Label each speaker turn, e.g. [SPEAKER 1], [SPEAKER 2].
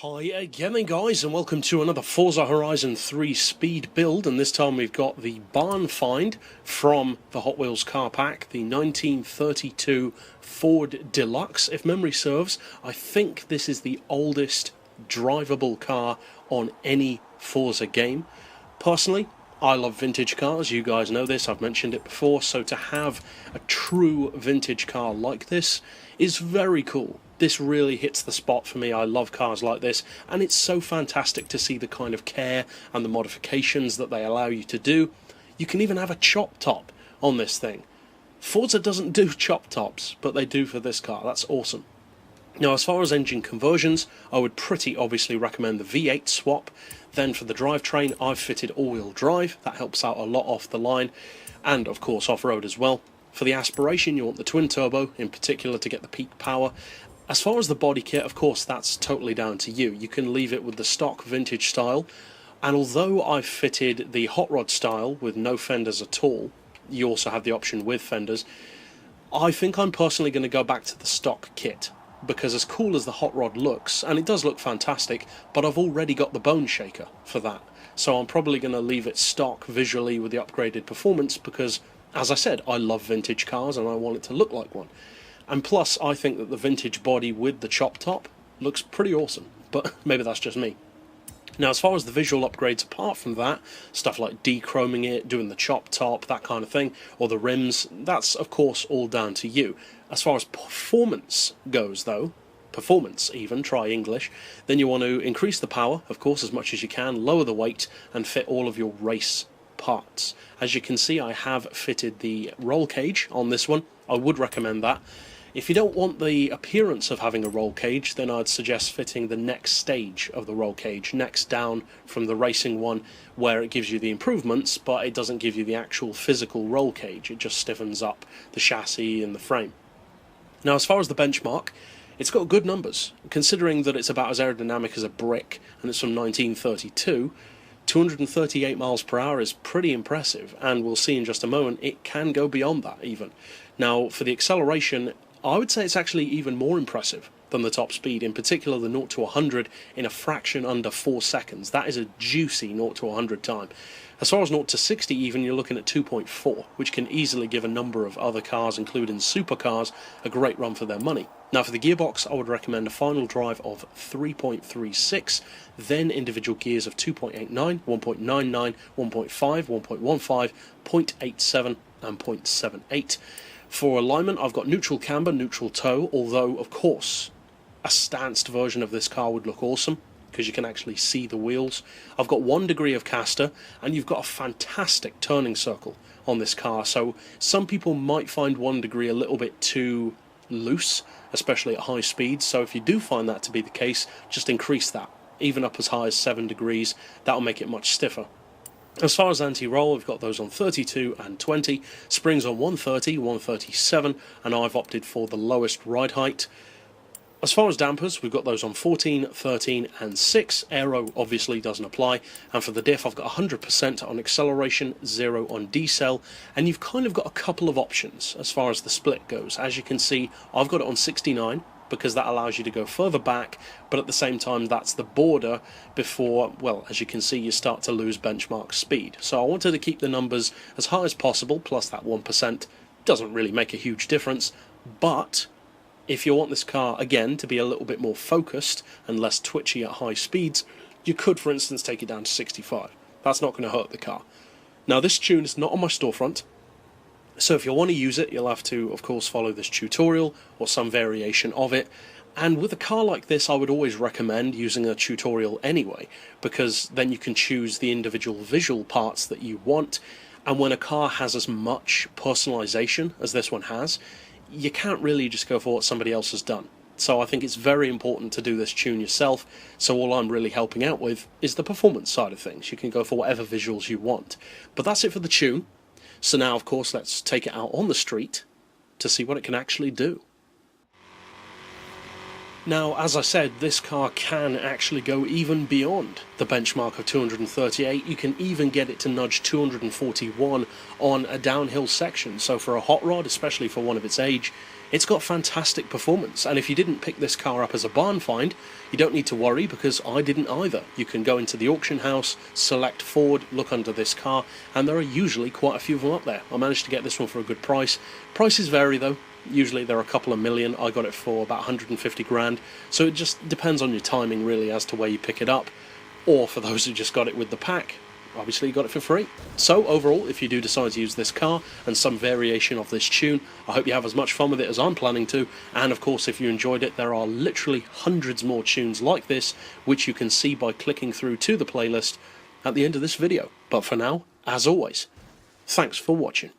[SPEAKER 1] Hi again then guys, and welcome to another Forza Horizon 3 speed build, and this time we've got the barn find from the Hot Wheels car pack, the 1932 Ford De Luxe. If memory serves, I think this is the oldest drivable car on any Forza game. Personally, I love vintage cars, you guys know this, I've mentioned it before, so to have a true vintage car like this is very cool. This really hits the spot for me. I love cars like this, and it's so fantastic to see the kind of care and the modifications that they allow you to do. You can even have a chop top on this thing. Forza doesn't do chop tops, but they do for this car. That's awesome. Now, as far as engine conversions, I would pretty obviously recommend the V8 swap. Then for the drivetrain, I've fitted all-wheel drive. That helps out a lot off the line, and of course off-road as well. For the aspiration, you want the twin turbo, in particular to get the peak power. As far as the body kit, of course, that's totally down to you. You can leave it with the stock vintage style, and although I've fitted the hot rod style with no fenders at all, you also have the option with fenders, I think I'm personally going to go back to the stock kit, because as cool as the hot rod looks, and it does look fantastic, but I've already got the bone shaker for that, so I'm probably going to leave it stock visually with the upgraded performance, because, as I said, I love vintage cars and I want it to look like one. And plus, I think that the vintage body with the chop top looks pretty awesome, but maybe that's just me. Now, as far as the visual upgrades apart from that, stuff like dechroming it, doing the chop top, that kind of thing, or the rims, that's of course all down to you. As far as performance goes though, performance even, try English, then you want to increase the power, of course, as much as you can, lower the weight, and fit all of your race parts. As you can see, I have fitted the roll cage on this one. I would recommend that. If you don't want the appearance of having a roll cage, then I'd suggest fitting the next stage of the roll cage, next down from the racing one, where it gives you the improvements, but it doesn't give you the actual physical roll cage. It just stiffens up the chassis and the frame. Now, as far as the benchmark, it's got good numbers. Considering that it's about as aerodynamic as a brick, and it's from 1932, 238 miles per hour is pretty impressive, and we'll see in just a moment, it can go beyond that even. Now, for the acceleration, I would say it's actually even more impressive than the top speed, in particular the 0 to 100 in a fraction under 4 seconds. That is a juicy 0 to 100 time. As far as 0 to 60 even, you're looking at 2.4, which can easily give a number of other cars, including supercars, a great run for their money. Now for the gearbox, I would recommend a final drive of 3.36, then individual gears of 2.89, 1.99, 1.5, 1.15, 0.87 and 0.78. For alignment, I've got neutral camber, neutral toe, although, of course, a stanced version of this car would look awesome, because you can actually see the wheels. I've got 1 degree of caster, and you've got a fantastic turning circle on this car, so some people might find 1 degree a little bit too loose, especially at high speeds, so if you do find that to be the case, just increase that, even up as high as 7 degrees, that'll make it much stiffer. As far as anti-roll, we've got those on 32 and 20, springs on 130, 137, and I've opted for the lowest ride height. As far as dampers, we've got those on 14, 13 and 6, aero obviously doesn't apply, and for the diff I've got 100% on acceleration, 0 on decel, and you've kind of got a couple of options as far as the split goes. As you can see, I've got it on 69, because that allows you to go further back, but at the same time that's the border before, well, as you can see, you start to lose benchmark speed. So I wanted to keep the numbers as high as possible, plus that 1% doesn't really make a huge difference, but if you want this car, again, to be a little bit more focused and less twitchy at high speeds, you could, for instance, take it down to 65. That's not going to hurt the car. Now, this tune is not on my storefront, so if you want to use it, you'll have to, of course, follow this tutorial or some variation of it. And with a car like this, I would always recommend using a tutorial anyway, because then you can choose the individual visual parts that you want. And when a car has as much personalization as this one has, you can't really just go for what somebody else has done. So I think it's very important to do this tune yourself, so all I'm really helping out with is the performance side of things. You can go for whatever visuals you want. But that's it for the tune. So now, of course, let's take it out on the street to see what it can actually do. Now, as I said, this car can actually go even beyond the benchmark of 238. You can even get it to nudge 241 on a downhill section. So for a hot rod, especially for one of its age, it's got fantastic performance. And if you didn't pick this car up as a barn find, you don't need to worry, because I didn't either. You can go into the auction house, select Ford, look under this car, and there are usually quite a few of them up there. I managed to get this one for a good price. Prices vary though. Usually they're a couple of million. I got it for about 150 grand. So it just depends on your timing really as to where you pick it up. Or for those who just got it with the pack, obviously you got it for free. So overall, if you do decide to use this car and some variation of this tune, I hope you have as much fun with it as I'm planning to. And of course, if you enjoyed it, there are literally hundreds more tunes like this, which you can see by clicking through to the playlist at the end of this video. But for now, as always, thanks for watching.